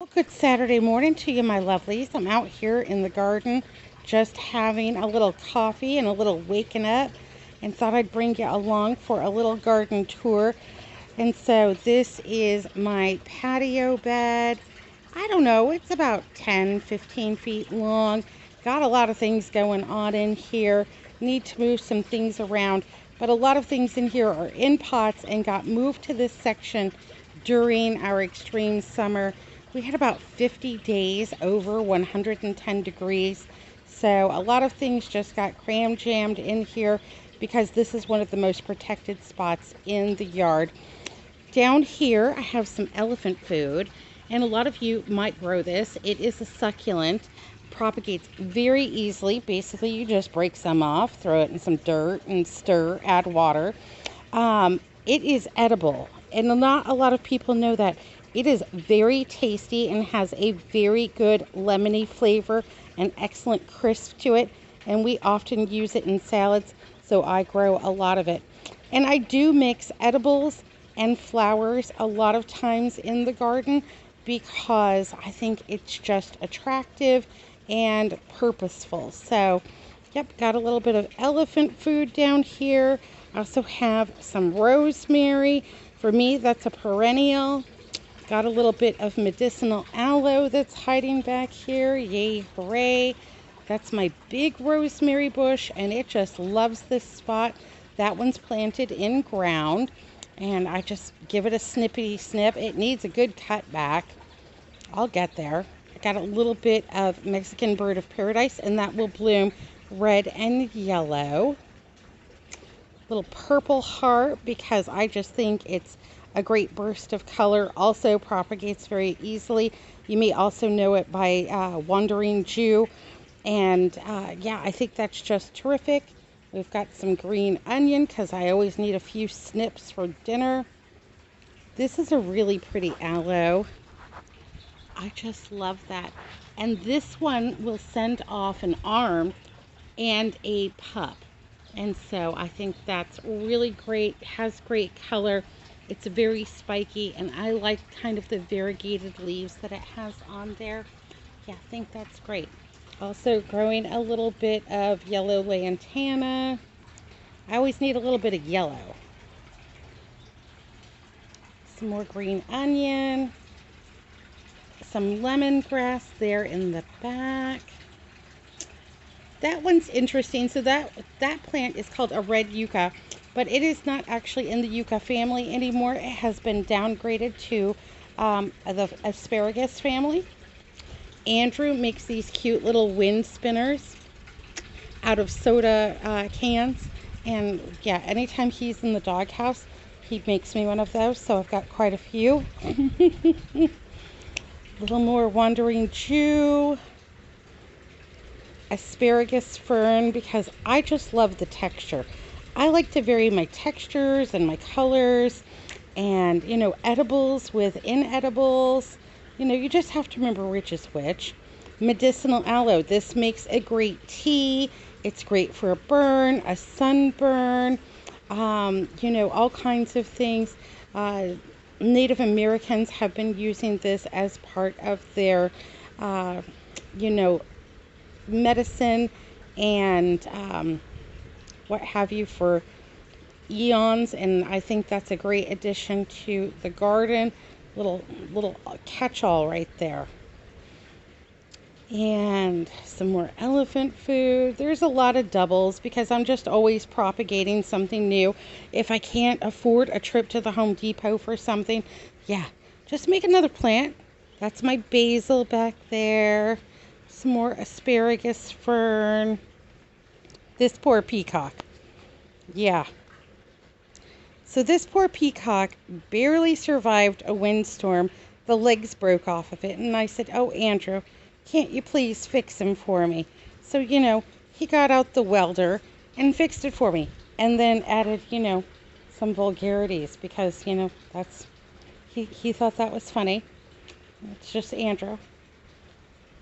Well, good Saturday morning to you, my lovelies. I'm out here in the garden just having a little coffee and a little waking up, and thought I'd bring you along for a little garden tour. And so this is my patio bed. I don't know, it's about 10, 15 feet long. Got a lot of things going on in here. Need to move some things around, but a lot of things in here are in pots and got moved to this section during our extreme summer. We had about 50 days over 110 degrees. So a lot of things just got cram jammed in here because this is one of the most protected spots in the yard. Down here, I have some elephant food, and a lot of you might grow this. It is a succulent, propagates very easily. Basically, you just break some off, throw it in some dirt and stir, add water. It is edible, and not a lot of people know that. It is very tasty and has a very good lemony flavor and excellent crisp to it, and we often use it in salads, so I grow a lot of it. And I do mix edibles and flowers a lot of times in the garden because I think it's just attractive and purposeful. So, yep, got a little bit of elephant food down here. I also have some rosemary. For me, that's a perennial. Got a little bit of medicinal aloe that's hiding back here. Yay, hooray. That's my big rosemary bush, and it just loves this spot. That one's planted in ground, and I just give it a snippety snip. It needs a good cut back. I'll get there. I got a little bit of Mexican bird of paradise, and that will bloom red and yellow. Little purple heart, because I just think it's a great burst of color. Also propagates very easily. You may also know it by Wandering Jew. And yeah, I think that's just terrific. We've got some green onion because I always need a few snips for dinner. This is a really pretty aloe. I just love that. And this one will send off an arm and a pup. And so I think that's really great. It has great color. It's very spiky, and I like kind of the variegated leaves that it has on there. Yeah, I think that's great. Also growing a little bit of yellow lantana. I always need a little bit of yellow. Some more green onion. Some lemongrass there in the back. That one's interesting. So that plant is called a red yucca, but it is not actually in the yucca family anymore. It has been downgraded to the asparagus family. Andrew makes these cute little wind spinners out of soda cans, and yeah, anytime he's in the doghouse, he makes me one of those, so I've got quite a few. Little more Wandering Jew. Asparagus fern, because I just love the texture. I like to vary my textures and my colors, and edibles with inedibles. You just have to remember which is which. Medicinal aloe. This makes a great tea. It's great for a burn, a sunburn, all kinds of things. Native Americans have been using this as part of their, medicine and what have you for eons, and I think that's a great addition to the garden. Little catch-all right there. And some more elephant food. There's a lot of doubles because I'm just always propagating something new. If I can't afford a trip to the Home Depot for something, yeah, just make another plant. That's my basil back there. Some more asparagus fern. This poor peacock. Yeah. So this poor peacock barely survived a windstorm. The legs broke off of it. And I said, "Oh, Andrew, can't you please fix him for me?" So, he got out the welder and fixed it for me. And then added, some vulgarities because, that's, he thought that was funny. It's just Andrew.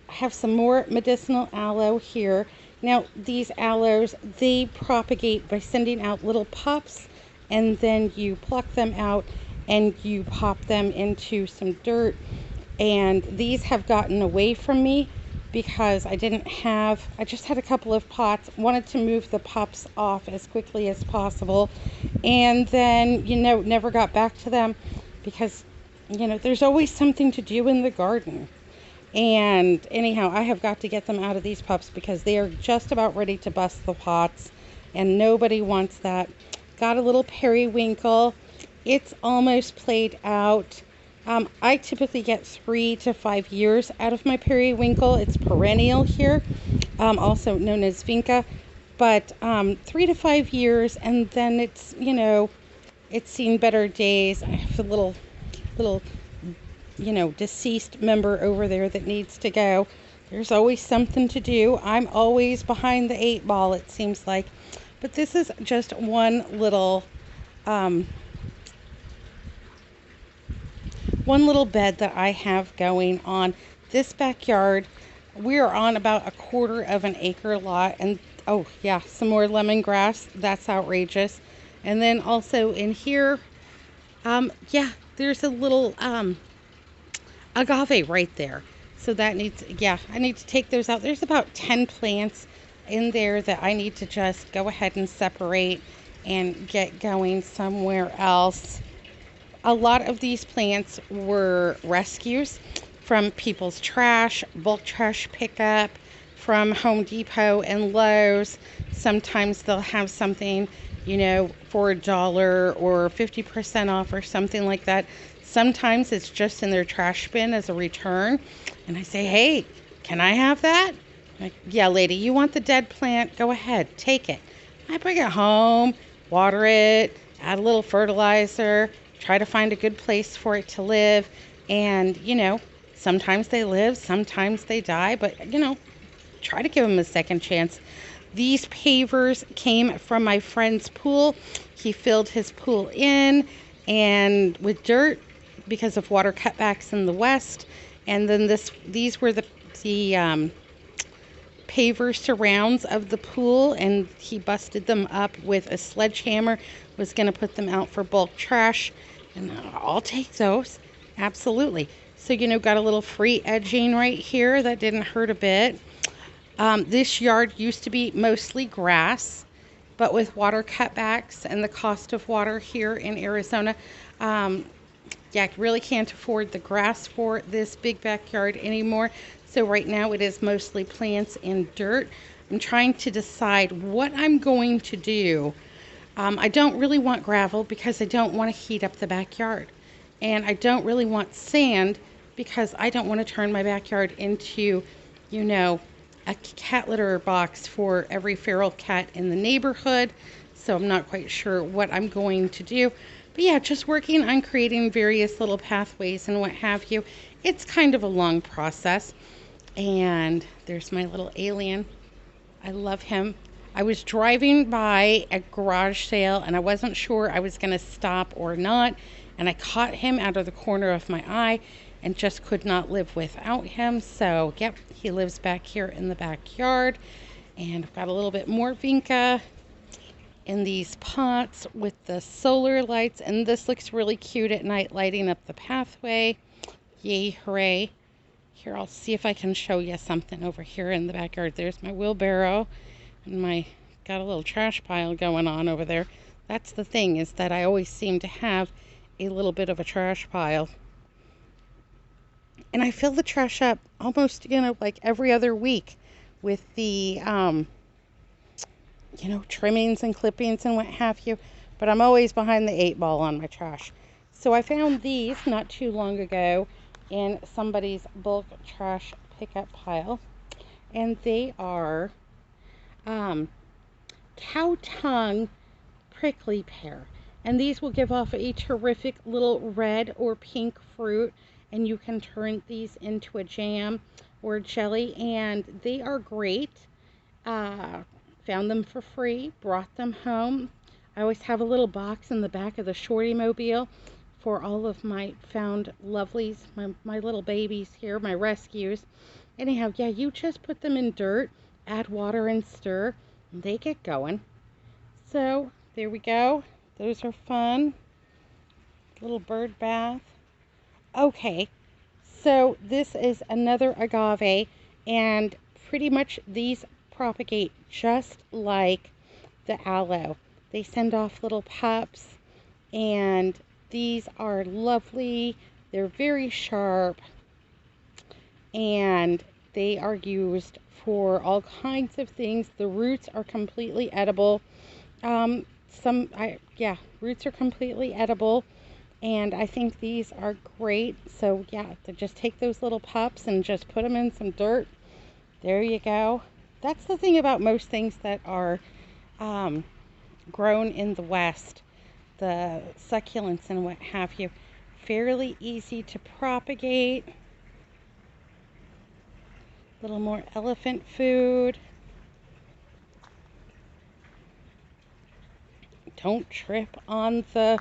I have some more medicinal aloe here. Now, these aloes, they propagate by sending out little pups, and then you pluck them out and you pop them into some dirt And these have gotten away from me because I just had a couple of pots, wanted to move the pups off as quickly as possible, and then, never got back to them because, there's always something to do in the garden. And anyhow, I have got to get them out of these pups because they are just about ready to bust the pots, and nobody wants that. Got a little periwinkle. It's almost played out. I typically get 3 to 5 years out of my periwinkle. It's perennial here, also known as vinca, but 3 to 5 years, and then it's seen better days. I have a little deceased member over there that needs to go. There's always something to do. I'm always behind the 8 ball, it seems like. But this is just one little bed that I have going on this backyard. We're on about 1/4 of an acre lot, and oh yeah, some more lemongrass. That's outrageous. And then also in here, yeah, there's a little agave right there. So that I need to take those out. There's about 10 plants in there that I need to just go ahead and separate and get going somewhere else. A lot of these plants were rescues from people's trash, bulk trash pickup, from Home Depot and Lowe's. Sometimes they'll have something, for $1 or 50% off or something like that. Sometimes it's just in their trash bin as a return. And I say, hey, can I have that? Like, yeah, lady, you want the dead plant? Go ahead, take it. I bring it home, water it, add a little fertilizer, try to find a good place for it to live. And, sometimes they live, sometimes they die, but, try to give them a second chance. These pavers came from my friend's pool. He filled his pool in and with dirt because of water cutbacks in the west. And then these were the paver surrounds of the pool, and he busted them up with a sledgehammer, was going to put them out for bulk trash, and I'll take those, absolutely. So, got a little free edging right here that didn't hurt a bit. This yard used to be mostly grass, but with water cutbacks and the cost of water here in Arizona, yeah, really can't afford the grass for this big backyard anymore. So right now it is mostly plants and dirt. I'm trying to decide what I'm going to do. I don't really want gravel because I don't want to heat up the backyard. And I don't really want sand because I don't want to turn my backyard into, a cat litter box for every feral cat in the neighborhood. So I'm not quite sure what I'm going to do. But yeah, just working on creating various little pathways and what have you. It's kind of a long process. And there's my little alien. I love him. I was driving by a garage sale and I wasn't sure I was going to stop or not. And I caught him out of the corner of my eye and just could not live without him. So, yep, he lives back here in the backyard. And I've got a little bit more vinca in these pots with the solar lights. And this looks really cute at night, lighting up the pathway. Yay, hooray. Here, I'll see if I can show you something over here in the backyard. There's my wheelbarrow and got a little trash pile going on over there. That's the thing, is that I always seem to have a little bit of a trash pile. And I fill the trash up almost, like every other week with the, trimmings and clippings and what have you. But I'm always behind the 8 ball on my trash. So I found these not too long ago in somebody's bulk trash pickup pile. And they are cow tongue prickly pear. And these will give off a terrific little red or pink fruit. And you can turn these into a jam or jelly. And they are great. Found them for free. Brought them home. I always have a little box in the back of the Shorty Mobile for all of my found lovelies, my little babies here, my rescues. Anyhow, yeah, you just put them in dirt, add water and stir, and they get going. So, there we go. Those are fun. Little bird bath. Okay, So this is another agave, and pretty much these propagate just like the aloe. They send off little pups, and these are lovely. They're very sharp, and they are used for all kinds of things. The roots are completely edible. Roots are completely edible, and I think these are great. So yeah, to just take those little pups and just put them in some dirt. There you go. That's the thing about most things that are grown in the West, the succulents and what have you. Fairly easy to propagate. A little more elephant food. Don't trip on the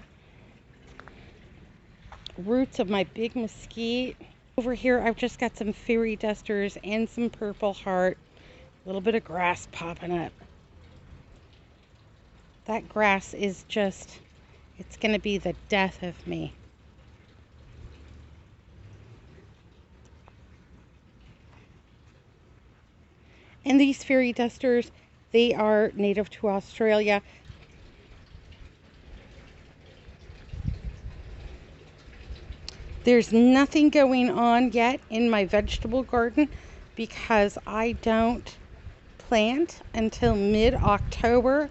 roots of my big mesquite. Over here, I've just got some fairy dusters and some purple heart. A little bit of grass popping up. That grass is just, it's going to be the death of me. And these fairy dusters, they are native to Australia. There's nothing going on yet in my vegetable garden because I don't plant until mid-October.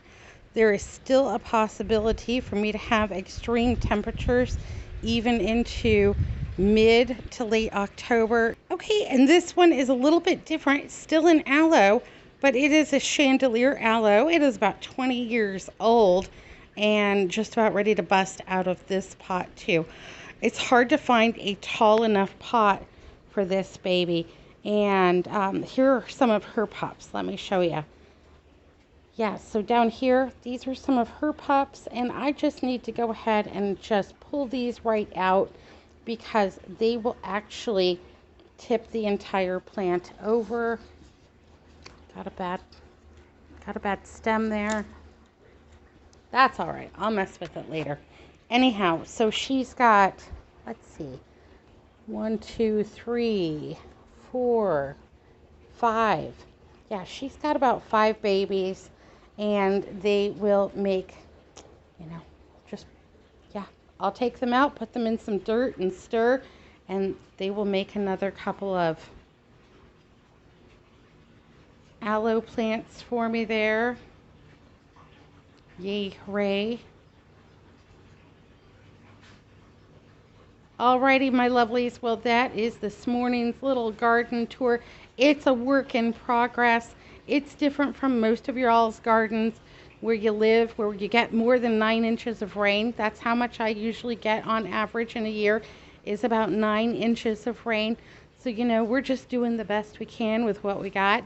There is still a possibility for me to have extreme temperatures even into mid to late October. Okay, and this one is a little bit different. It's still an aloe, but it is a chandelier aloe. It is about 20 years old and just about ready to bust out of this pot too. It's hard to find a tall enough pot for this baby. And here are some of her pups. Let me show you. Yeah, so down here, these are some of her pups. And I just need to go ahead and just pull these right out because they will actually tip the entire plant over. Got a bad stem there. That's all right. I'll mess with it later. Anyhow, so she's got, let's see, 1, 2, 3, 4, 5. Yeah, she's got about 5 babies, and they will make, I'll take them out, put them in some dirt and stir, and they will make another couple of aloe plants for me there. Yay, hooray. Alrighty, my lovelies, well, that is this morning's little garden tour. It's a work in progress. It's different from most of your all's gardens where you live, where you get more than 9 inches of rain. That's how much I usually get on average in a year, is about 9 inches of rain. So, we're just doing the best we can with what we got.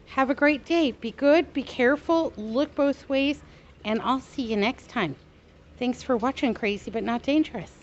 Have a great day. Be good, be careful, look both ways, and I'll see you next time. Thanks for watching Crazy But Not Dangerous.